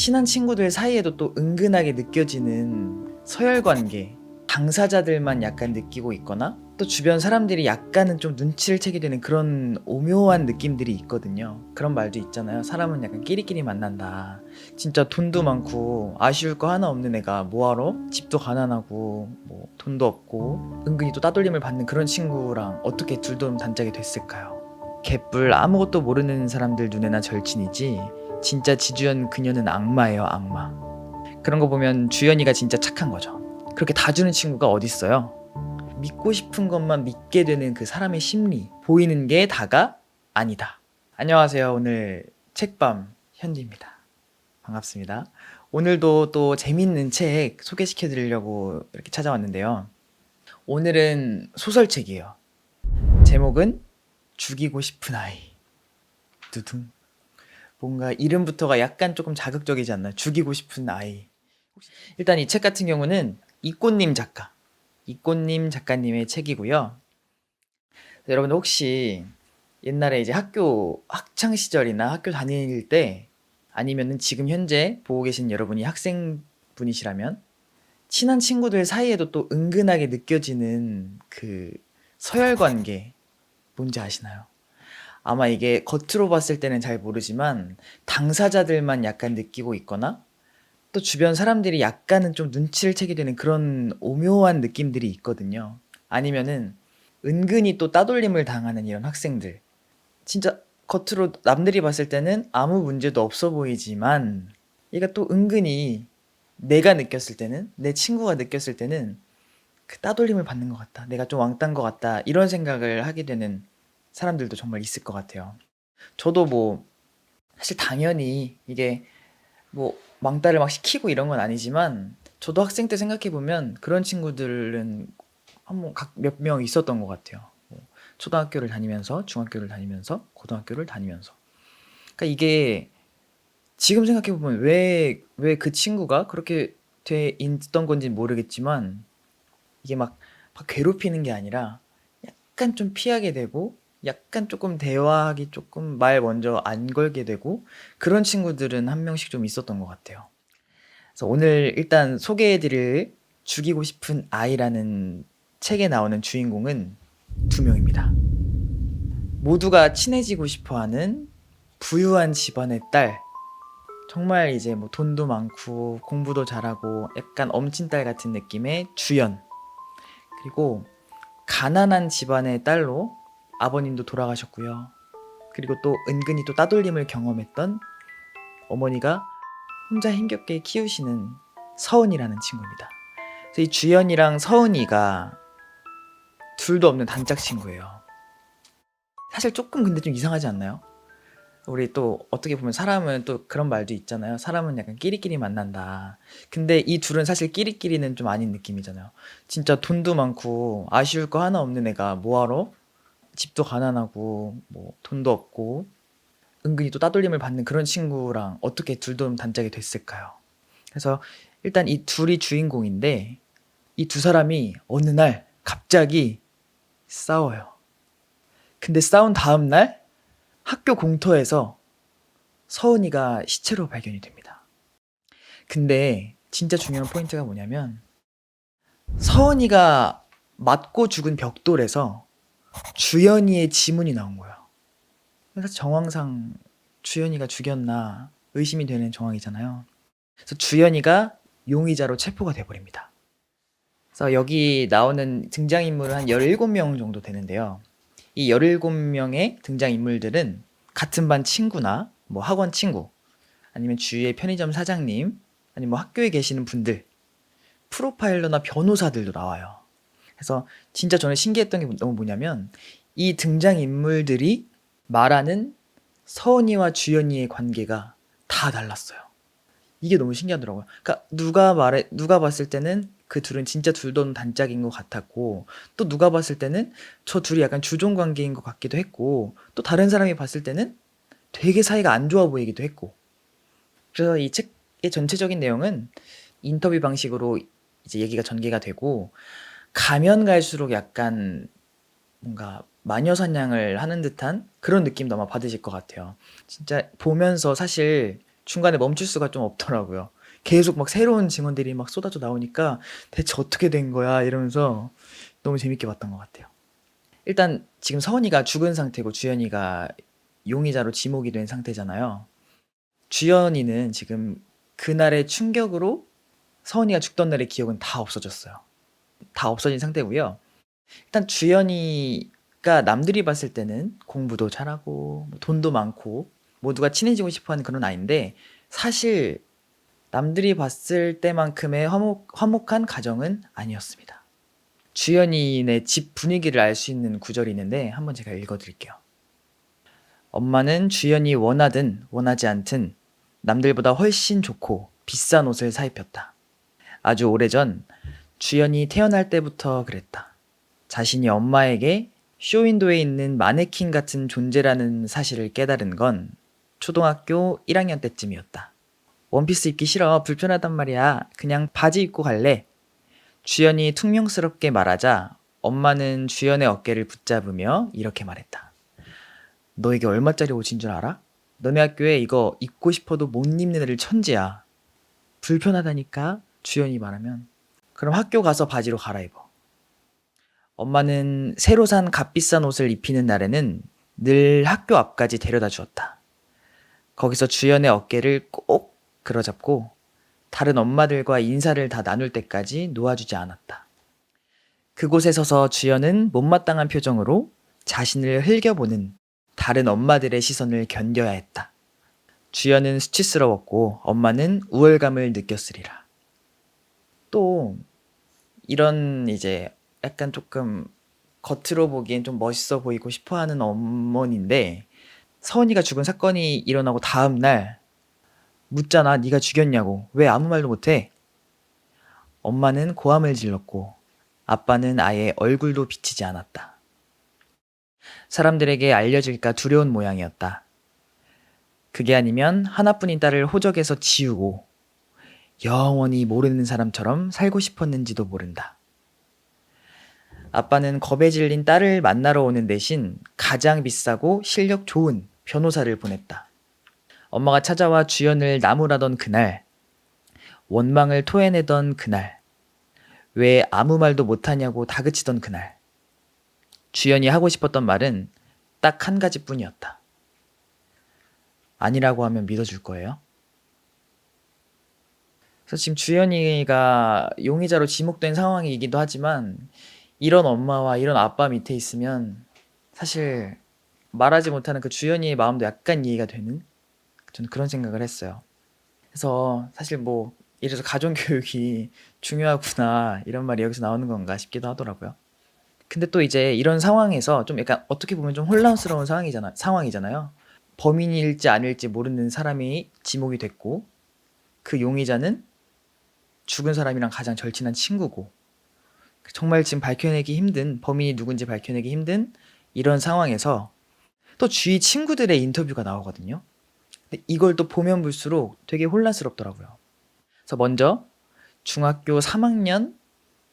친한 친구들 사이에도 또 은근하게 느껴지는 서열 관계, 당사자들만 약간 느끼고 있거나 또 주변 사람들이 약간은 좀 눈치를 채게 되는 그런 오묘한 느낌들이 있거든요. 그런 말도 있잖아요. 사람은 약간 끼리끼리 만난다. 진짜 돈도 많고 아쉬울 거 하나 없는 애가 뭐하러? 집도 가난하고 뭐 돈도 없고 은근히 또 따돌림을 받는 그런 친구랑 어떻게 둘도 단짝이 됐을까요? 개뿔 아무것도 모르는 사람들 눈에나 절친이지 진짜 지주연 그녀는 악마예요, 악마. 그런 거 보면 주연이가 진짜 착한 거죠. 그렇게 다 주는 친구가 어딨어요. 믿고 싶은 것만 믿게 되는 그 사람의 심리, 보이는 게 다가 아니다. 안녕하세요. 오늘 책밤 현지입니다. 반갑습니다. 오늘도 또 재밌는 책 소개시켜 드리려고 이렇게 찾아왔는데요. 오늘은 소설책이에요. 제목은 죽이고 싶은 아이. 두둥. 뭔가 이름부터가 약간 조금 자극적이지 않나요? 죽이고 싶은 아이. 일단 이 책 같은 경우는 이꽃님 작가님의 책이고요. 여러분 혹시 옛날에 이제 학교 학창 시절이나 학교 다닐 때 아니면은 지금 현재 보고 계신 여러분이 학생분이시라면 친한 친구들 사이에도 또 은근하게 느껴지는 그 서열 관계 뭔지 아시나요? 아마 이게 겉으로 봤을 때는 잘 모르지만 당사자들만 약간 느끼고 있거나 또 주변 사람들이 약간은 좀 눈치를 채게 되는 그런 오묘한 느낌들이 있거든요. 아니면은 은근히 또 따돌림을 당하는 이런 학생들. 진짜 겉으로 남들이 봤을 때는 아무 문제도 없어 보이지만 얘가 또 은근히 내가 느꼈을 때는 내 친구가 느꼈을 때는 그 따돌림을 받는 것 같다. 내가 좀 왕따인 것 같다. 이런 생각을 하게 되는 사람들도 정말 있을 것 같아요. 저도 뭐 사실 당연히 이게 뭐 왕따를 막 시키고 이런 건 아니지만 저도 학생 때 생각해 보면 그런 친구들은 한번 각 몇 명 있었던 것 같아요. 뭐 초등학교를 다니면서 중학교를 다니면서 고등학교를 다니면서. 그러니까 이게 지금 생각해 보면 왜 그 친구가 그렇게 돼 있던 건지는 모르겠지만 이게 막 괴롭히는 게 아니라 약간 좀 피하게 되고 약간 조금 대화하기 조금 말 먼저 안 걸게 되고 그런 친구들은 한 명씩 좀 있었던 것 같아요. 그래서 오늘 일단 소개해 드릴 죽이고 싶은 아이라는 책에 나오는 주인공은 두 명입니다. 모두가 친해지고 싶어 하는 부유한 집안의 딸. 정말 이제 뭐 돈도 많고 공부도 잘하고 약간 엄친딸 같은 느낌의 주연. 그리고 가난한 집안의 딸로 아버님도 돌아가셨고요. 그리고 또 은근히 또 따돌림을 경험했던 어머니가 혼자 힘겹게 키우시는 서은이라는 친구입니다. 그래서 이 주연이랑 서은이가 둘도 없는 단짝 친구예요. 사실 조금 근데 좀 이상하지 않나요? 우리 또 어떻게 보면 사람은 또 그런 말도 있잖아요. 사람은 약간 끼리끼리 만난다. 근데 이 둘은 사실 끼리끼리는 좀 아닌 느낌이잖아요. 진짜 돈도 많고 아쉬울 거 하나 없는 애가 뭐하러? 집도 가난하고 뭐 돈도 없고 은근히 또 따돌림을 받는 그런 친구랑 어떻게 둘도 단짝이 됐을까요? 그래서 일단 이 둘이 주인공인데 이 두 사람이 어느 날 갑자기 싸워요. 근데 싸운 다음 날 학교 공터에서 서은이가 시체로 발견이 됩니다. 근데 진짜 중요한 포인트가 뭐냐면 서은이가 맞고 죽은 벽돌에서 주연이의 지문이 나온 거예요. 그래서 정황상 주연이가 죽였나 의심이 되는 정황이잖아요. 그래서 주연이가 용의자로 체포가 돼버립니다. 그래서 여기 나오는 등장인물은 한 17명 정도 되는데요. 이 17명의 등장인물들은 같은 반 친구나 뭐 학원 친구 아니면 주위의 편의점 사장님 아니면 뭐 학교에 계시는 분들 프로파일러나 변호사들도 나와요. 그래서 진짜 저는 신기했던 게 너무 뭐냐면 이 등장인물들이 말하는 서은이와 주연이의 관계가 다 달랐어요. 이게 너무 신기하더라고요. 그러니까 누가 봤을 때는 그 둘은 진짜 둘도 단짝인 것 같았고 또 누가 봤을 때는 저 둘이 약간 주종 관계인 것 같기도 했고 또 다른 사람이 봤을 때는 되게 사이가 안 좋아 보이기도 했고 그래서 이 책의 전체적인 내용은 인터뷰 방식으로 이제 얘기가 전개가 되고 가면 갈수록 약간 뭔가 마녀 사냥을 하는 듯한 그런 느낌도 아마 받으실 것 같아요. 진짜 보면서 사실 중간에 멈출 수가 좀 없더라고요. 계속 막 새로운 증언들이 막 쏟아져 나오니까 대체 어떻게 된 거야 이러면서 너무 재밌게 봤던 것 같아요. 일단 지금 서은이가 죽은 상태고 주연이가 용의자로 지목이 된 상태잖아요. 주연이는 지금 그날의 충격으로 서은이가 죽던 날의 기억은 다 없어졌어요. 다 없어진 상태고요. 일단 주연이가 남들이 봤을 때는 공부도 잘하고 뭐 돈도 많고 모두가 친해지고 싶어하는 그런 아이인데 사실 남들이 봤을 때만큼의 화목한 가정은 아니었습니다. 주연이네 집 분위기를 알 수 있는 구절이 있는데 한번 제가 읽어드릴게요. 엄마는 주연이 원하든 원하지 않든 남들보다 훨씬 좋고 비싼 옷을 사입혔다. 아주 오래전 주연이 태어날 때부터 그랬다. 자신이 엄마에게 쇼윈도에 있는 마네킹 같은 존재라는 사실을 깨달은 건 초등학교 1학년 때쯤이었다. 원피스 입기 싫어. 불편하단 말이야. 그냥 바지 입고 갈래. 주연이 퉁명스럽게 말하자 엄마는 주연의 어깨를 붙잡으며 이렇게 말했다. 너 이게 얼마짜리 옷인 줄 알아? 너네 학교에 이거 입고 싶어도 못 입는 애들 천지야. 불편하다니까? 주연이 말하면. 그럼 학교 가서 바지로 갈아입어. 엄마는 새로 산 값비싼 옷을 입히는 날에는 늘 학교 앞까지 데려다 주었다. 거기서 주연의 어깨를 꼭 끌어잡고 다른 엄마들과 인사를 다 나눌 때까지 놓아주지 않았다. 그곳에 서서 주연은 못마땅한 표정으로 자신을 흘겨보는 다른 엄마들의 시선을 견뎌야 했다. 주연은 수치스러웠고 엄마는 우월감을 느꼈으리라. 또 이런 이제 약간 조금 겉으로 보기엔 좀 멋있어 보이고 싶어하는 어머니인데 서은이가 죽은 사건이 일어나고 다음 날 묻잖아. 네가 죽였냐고. 왜 아무 말도 못해? 엄마는 고함을 질렀고 아빠는 아예 얼굴도 비치지 않았다. 사람들에게 알려질까 두려운 모양이었다. 그게 아니면 하나뿐인 딸을 호적에서 지우고 영원히 모르는 사람처럼 살고 싶었는지도 모른다. 아빠는 겁에 질린 딸을 만나러 오는 대신 가장 비싸고 실력 좋은 변호사를 보냈다. 엄마가 찾아와 주연을 나무라던 그날, 원망을 토해내던 그날, 왜 아무 말도 못하냐고 다그치던 그날, 주연이 하고 싶었던 말은 딱 한 가지뿐이었다. 아니라고 하면 믿어줄 거예요? 그래서 지금 주연이가 용의자로 지목된 상황이기도 하지만 이런 엄마와 이런 아빠 밑에 있으면 사실 말하지 못하는 그 주연이의 마음도 약간 이해가 되는 저는 그런 생각을 했어요. 그래서 사실 뭐 이래서 가정교육이 중요하구나 이런 말이 여기서 나오는 건가 싶기도 하더라고요. 근데 또 이제 이런 상황에서 좀 약간 어떻게 보면 좀 혼란스러운 상황이잖아요. 범인일지 아닐지 모르는 사람이 지목이 됐고 그 용의자는 죽은 사람이랑 가장 절친한 친구고 정말 지금 밝혀내기 힘든 범인이 누군지 밝혀내기 힘든 이런 상황에서 또 주위 친구들의 인터뷰가 나오거든요. 근데 이걸 또 보면 볼수록 되게 혼란스럽더라고요. 그래서 먼저 중학교 3학년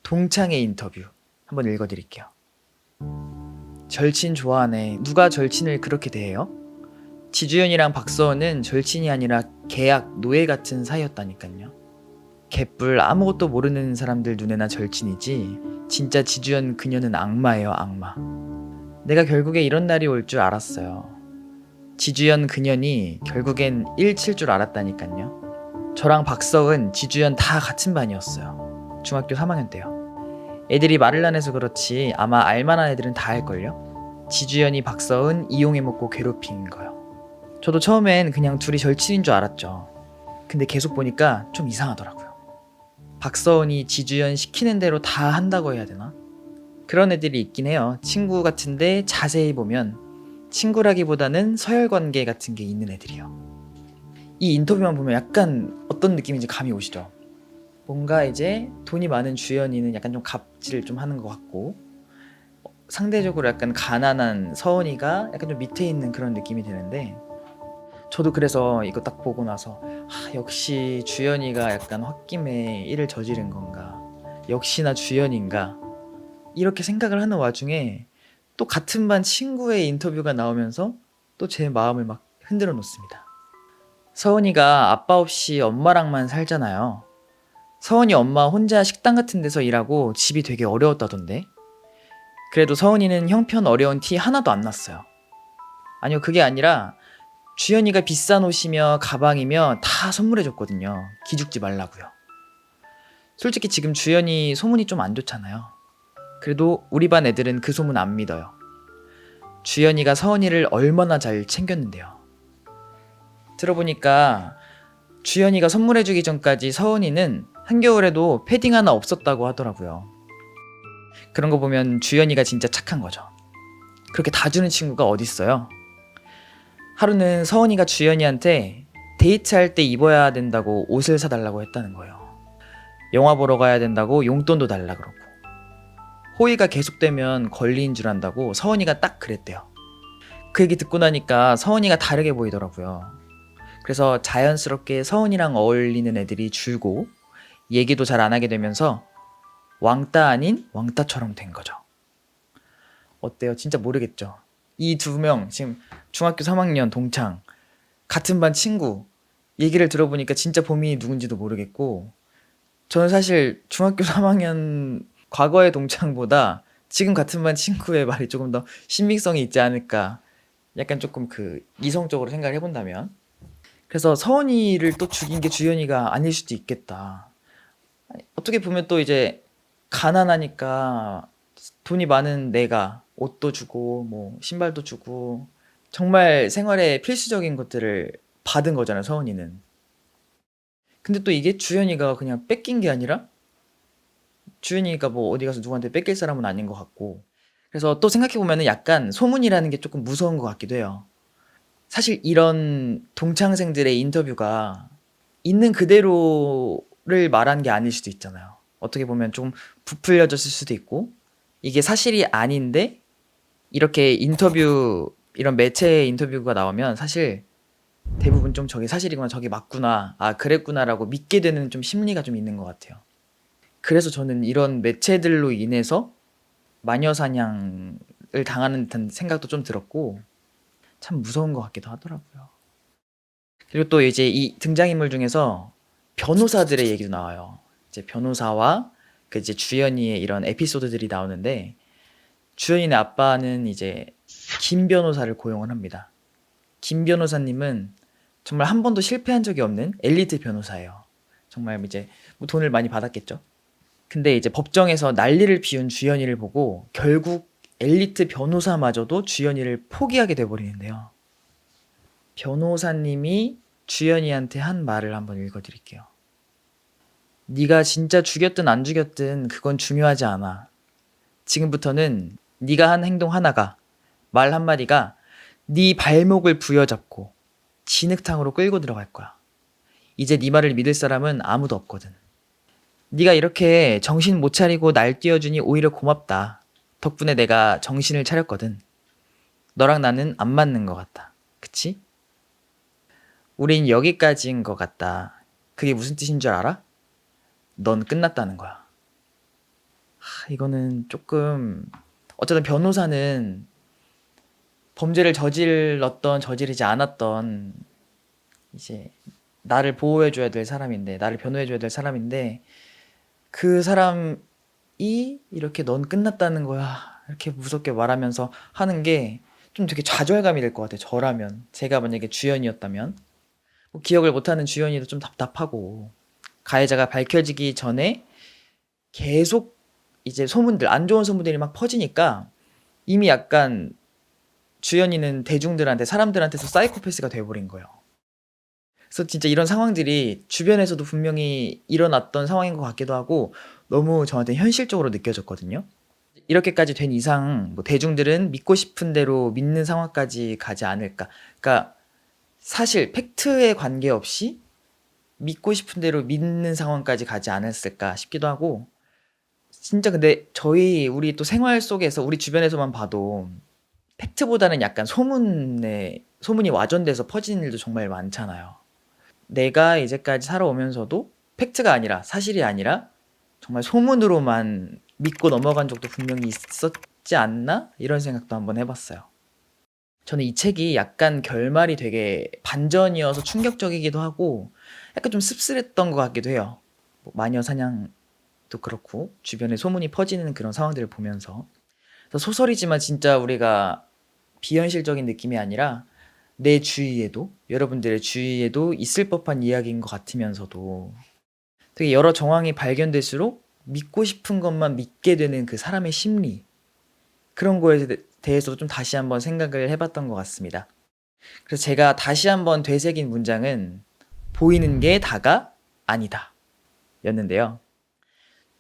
동창의 인터뷰 한번 읽어드릴게요. 절친 좋아하네. 누가 절친을 그렇게 대해요? 지주연이랑 박서은은 절친이 아니라 계약, 노예 같은 사이였다니까요. 개뿔 아무것도 모르는 사람들 눈에나 절친이지 진짜 지주연 그녀는 악마예요, 악마. 내가 결국에 이런 날이 올 줄 알았어요. 지주연 그년이 결국엔 일칠 줄 알았다니까요. 저랑 박서은, 지주연 다 같은 반이었어요. 중학교 3학년 때요. 애들이 말을 안 해서 그렇지 아마 알만한 애들은 다 알걸요? 지주연이 박서은 이용해먹고 괴롭힌 거요. 저도 처음엔 그냥 둘이 절친인 줄 알았죠. 근데 계속 보니까 좀 이상하더라고요. 박서은이 지주연 시키는 대로 다 한다고 해야 되나? 그런 애들이 있긴 해요. 친구 같은데 자세히 보면 친구라기보다는 서열관계 같은 게 있는 애들이요. 이 인터뷰만 보면 약간 어떤 느낌인지 감이 오시죠? 뭔가 이제 돈이 많은 주연이는 약간 좀 갑질을 좀 하는 것 같고 상대적으로 약간 가난한 서은이가 약간 좀 밑에 있는 그런 느낌이 드는데 저도 그래서 이거 딱 보고 나서 역시 주연이가 약간 홧김에 일을 저지른 건가 역시나 주연인가 이렇게 생각을 하는 와중에 또 같은 반 친구의 인터뷰가 나오면서 또 제 마음을 막 흔들어 놓습니다. 서은이가 아빠 없이 엄마랑만 살잖아요. 서은이 엄마 혼자 식당 같은 데서 일하고 집이 되게 어려웠다던데. 그래도 서은이는 형편 어려운 티 하나도 안 났어요. 아니요, 그게 아니라 주연이가 비싼 옷이며 가방이며 다 선물해줬거든요. 기죽지 말라고요. 솔직히 지금 주연이 소문이 좀 안 좋잖아요. 그래도 우리 반 애들은 그 소문 안 믿어요. 주연이가 서은이를 얼마나 잘 챙겼는데요. 들어보니까 주연이가 선물해주기 전까지 서은이는 한겨울에도 패딩 하나 없었다고 하더라고요. 그런 거 보면 주연이가 진짜 착한 거죠. 그렇게 다 주는 친구가 어딨어요. 하루는 서은이가 주연이한테 데이트할 때 입어야 된다고 옷을 사달라고 했다는 거예요. 영화 보러 가야 된다고 용돈도 달라 그러고, 호의가 계속되면 권리인 줄 안다고 서은이가 딱 그랬대요. 그 얘기 듣고 나니까 서은이가 다르게 보이더라고요. 그래서 자연스럽게 서은이랑 어울리는 애들이 줄고 얘기도 잘 안 하게 되면서 왕따 아닌 왕따처럼 된 거죠. 어때요? 진짜 모르겠죠? 이 두 명 지금 중학교 3학년 동창, 같은 반 친구, 얘기를 들어보니까 진짜 범인이 누군지도 모르겠고, 저는 사실 중학교 3학년 과거의 동창보다 지금 같은 반 친구의 말이 조금 더 신빙성이 있지 않을까, 약간 조금 그 이성적으로 생각을 해본다면. 그래서 서은이를 또 죽인 게 주연이가 아닐 수도 있겠다. 어떻게 보면 또 이제 가난하니까 돈이 많은 내가 옷도 주고 뭐 신발도 주고 정말 생활에 필수적인 것들을 받은 거잖아요, 서은이는. 근데 또 이게 주연이가 그냥 뺏긴 게 아니라 주연이가 뭐 어디 가서 누구한테 뺏길 사람은 아닌 것 같고, 그래서 또 생각해보면은 약간 소문이라는 게 조금 무서운 것 같기도 해요. 사실 이런 동창생들의 인터뷰가 있는 그대로를 말한 게 아닐 수도 있잖아요. 어떻게 보면 좀 부풀려졌을 수도 있고, 이게 사실이 아닌데 이렇게 인터뷰, 이런 매체 인터뷰가 나오면 사실 대부분 좀 저게 사실이구나, 저게 맞구나, 아 그랬구나라고 믿게 되는 좀 심리가 좀 있는 것 같아요. 그래서 저는 이런 매체들로 인해서 마녀 사냥을 당하는 듯한 생각도 좀 들었고, 참 무서운 것 같기도 하더라고요. 그리고 또 이제 이 등장인물 중에서 변호사들의 얘기도 나와요. 이제 변호사와 그 이제 주연이의 이런 에피소드들이 나오는데, 주연이네 아빠는 이제 김 변호사를 고용을 합니다. 김 변호사님은 정말 한 번도 실패한 적이 없는 엘리트 변호사예요. 정말 이제 뭐 돈을 많이 받았겠죠. 근데 이제 법정에서 난리를 피운 주연이를 보고 결국 엘리트 변호사마저도 주연이를 포기하게 돼버리는데요. 변호사님이 주연이한테 한 말을 한번 읽어드릴게요. 네가 진짜 죽였든 안 죽였든 그건 중요하지 않아. 지금부터는 네가 한 행동 하나가, 말 한마디가 네 발목을 부여잡고 진흙탕으로 끌고 들어갈 거야. 이제 네 말을 믿을 사람은 아무도 없거든. 네가 이렇게 정신 못 차리고 날 띄워주니 오히려 고맙다. 덕분에 내가 정신을 차렸거든. 너랑 나는 안 맞는 것 같다. 그치? 우린 여기까지인 것 같다. 그게 무슨 뜻인 줄 알아? 넌 끝났다는 거야. 이거는 조금, 어쨌든 변호사는 범죄를 저질렀던 저지르지 않았던 이제 나를 보호해줘야 될 사람인데, 나를 변호해줘야 될 사람인데, 그 사람이 이렇게 넌 끝났다는 거야 이렇게 무섭게 말하면서 하는 게 좀 되게 좌절감이 될 것 같아요. 저라면, 제가 만약에 주연이었다면, 뭐 기억을 못하는 주연이도 좀 답답하고, 가해자가 밝혀지기 전에 계속 이제 소문들, 안 좋은 소문들이 막 퍼지니까 이미 약간 주연이는 대중들한테, 사람들한테서 사이코패스가 돼버린 거예요. 그래서 진짜 이런 상황들이 주변에서도 분명히 일어났던 상황인 것 같기도 하고 너무 저한테 현실적으로 느껴졌거든요. 이렇게까지 된 이상 뭐 대중들은 믿고 싶은 대로 믿는 상황까지 가지 않을까. 그러니까 사실 팩트에 관계없이 믿고 싶은 대로 믿는 상황까지 가지 않았을까 싶기도 하고, 진짜 근데 우리 또 생활 속에서 우리 주변에서만 봐도 팩트보다는 약간 소문이 와전돼서 퍼지는 일도 정말 많잖아요. 내가 이제까지 살아오면서도 팩트가 아니라, 사실이 아니라 정말 소문으로만 믿고 넘어간 적도 분명히 있었지 않나? 이런 생각도 한번 해봤어요. 저는 이 책이 약간 결말이 되게 반전이어서 충격적이기도 하고 약간 좀 씁쓸했던 것 같기도 해요. 뭐 마녀 사냥도 그렇고 주변에 소문이 퍼지는 그런 상황들을 보면서. 그래서 소설이지만 진짜 우리가 비현실적인 느낌이 아니라 내 주위에도, 여러분들의 주위에도 있을 법한 이야기인 것 같으면서도 되게 여러 정황이 발견될수록 믿고 싶은 것만 믿게 되는 그 사람의 심리, 그런 거에 대해서도 좀 다시 한번 생각을 해봤던 것 같습니다. 그래서 제가 다시 한번 되새긴 문장은 보이는 게 다가 아니다 였는데요.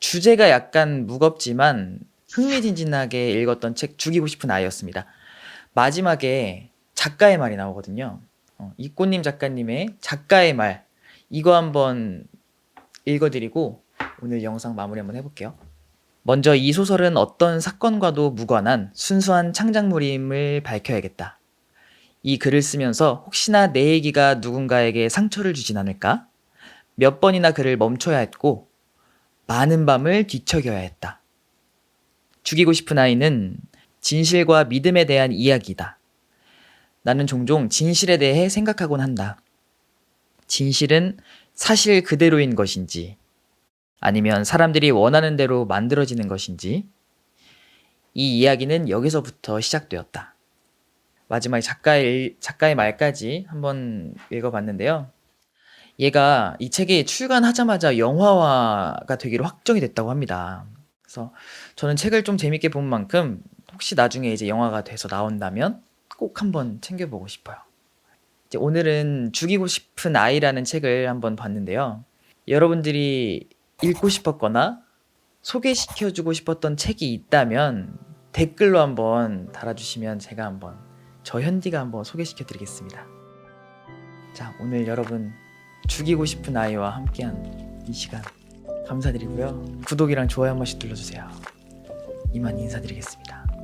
주제가 약간 무겁지만 흥미진진하게 읽었던 책 죽이고 싶은 아이였습니다. 마지막에 작가의 말이 나오거든요. 이꽃님 작가님의 작가의 말, 이거 한번 읽어드리고 오늘 영상 마무리 한번 해볼게요. 먼저 이 소설은 어떤 사건과도 무관한 순수한 창작물임을 밝혀야겠다. 이 글을 쓰면서 혹시나 내 얘기가 누군가에게 상처를 주진 않을까? 몇 번이나 글을 멈춰야 했고 많은 밤을 뒤척여야 했다. 죽이고 싶은 아이는 진실과 믿음에 대한 이야기다. 나는 종종 진실에 대해 생각하곤 한다. 진실은 사실 그대로인 것인지, 아니면 사람들이 원하는 대로 만들어지는 것인지, 이 이야기는 여기서부터 시작되었다. 마지막에 작가의 말까지 한번 읽어봤는데요. 얘가 이 책이 출간하자마자 영화화가 되기로 확정이 됐다고 합니다. 그래서 저는 책을 좀 재밌게 본 만큼 혹시 나중에 이제 영화가 돼서 나온다면 꼭 한번 챙겨보고 싶어요. 이제 오늘은 죽이고 싶은 아이라는 책을 한번 봤는데요. 여러분들이 읽고 싶었거나 소개시켜주고 싶었던 책이 있다면 댓글로 한번 달아주시면 제가 한번 저 현디가 한번 소개시켜드리겠습니다. 자, 오늘 여러분 죽이고 싶은 아이와 함께한 이 시간 감사드리고요. 구독이랑 좋아요 한 번씩 눌러주세요. 이만 인사드리겠습니다.